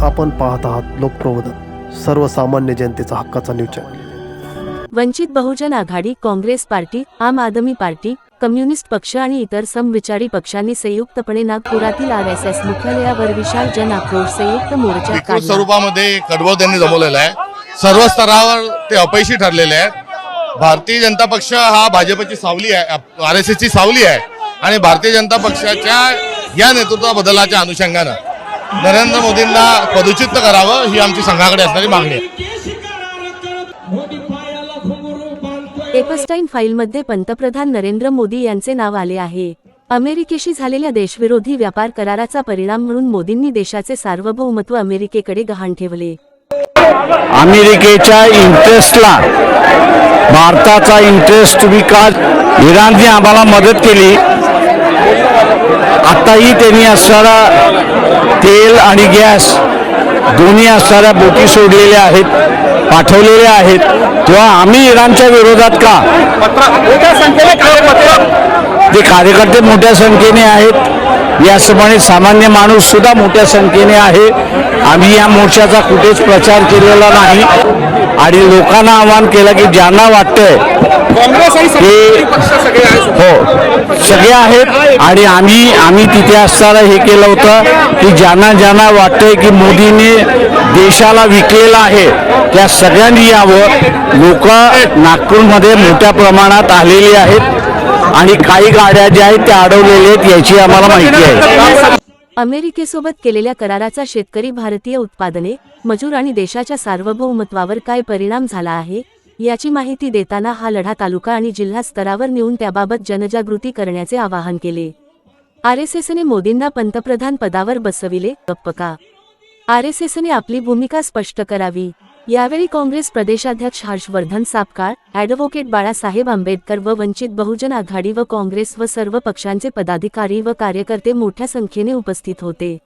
आपण पाहत आहात लोकप्रबोधन, सर्वसामान्य जनतेचा हक्काचा न्यूज चॅनल। वंचित बहुजन आघाडी, काँग्रेस पार्टी, आम आदमी पार्टी, कम्युनिस्ट पक्ष आणि इतर समविचारी पक्षांनी संयुक्तपणे नागपुरातील आरएसएस मुख्यालयावर विशाल जन आक्रोश संयुक्त मोर्चा विकृत काढला। स्वरूपामध्ये कडवळ त्यांनी जमवलेला आहे। सर्व स्तरावर ते अपयशी ठरलेले आहेत। भारतीय जनता पक्ष हा भाजपची सावली आहे, आरएसएसची सावली आहे आणि भारतीय जनता पक्षाच्या या नेतृत्व बदलाच्या अनुषंगाने नरेंद्र मोदींना पदच्युत करावं ही आमची संघाकडे असणारी मागणी आहे। एपस्टाईन फाईलमध्ये पंतप्रधान नरेंद्र मोदी यांचे नाव आले आहे। अमेरिकेशी झालेल्या देशविरोधी व्यापार कराराचा परिणाम म्हणून मोदींनी देशाचे सार्वभौमत्व अमेरिकेकडे गहाण ठेवले। अमेरिकेच्या इंटरेस्टला भारताचा इंटरेस्ट विकास, इराणने आम्हाला मदत केली, आताही त्यांनी असणारा तेल आणि गॅस दोन्ही असणाऱ्या बोटी सोडलेल्या आहेत, पाठवलेल्या आहेत, तेव्हा आम्ही इराणच्या विरोधात का? ते कार्यकर्ते मोठ्या संख्येने आहेत, याचप्रमाणे सामान्य माणूस सुद्धा मोठ्या संख्येने आहे। आम्ही या मोर्चाचा कुठेच प्रचार केलेला नाही आणि लोकांना आवाहन केलं की ज्यांना वाटतंय ते हो सगळे आहेत आणि आम्ही तिथे असताना हे केलं होतं की ज्यांना वाटतंय की मोदींनी देशाला विकलेला आहे त्या सगळ्यांनी यावं। लोक नागपूरमध्ये मोठ्या प्रमाणात आलेली आहेत आणि काही गाड्या ज्या आहेत त्या अडवलेल्या आहेत याची आम्हाला माहिती आहे। अमेरिकेसोबत केलेल्या कराराचा शेतकरी, भारतीय उत्पादने, मजूर आणि देशाच्या सार्वभौमत्वावर काय परिणाम झाला आहे याची माहिती देताना हा लढा तालुका आणि जिल्हा स्तरावर नेऊन त्याबाबत जनजागृती करण्याचे आवाहन केले। आरएसएसने मोदींना पंतप्रधान पदावर बसविले, गप्प का? आरएसएसने आपली भूमिका स्पष्ट करावी। यावेळी काँग्रेस प्रदेशाध्यक्ष हर्षवर्धन सापकाळ, ॲडव्होकेट बाळासाहेब आंबेडकर व वंचित बहुजन आघाडी व काँग्रेस व सर्व पक्षांचे पदाधिकारी व कार्यकर्ते मोठ्या संख्येने उपस्थित होते।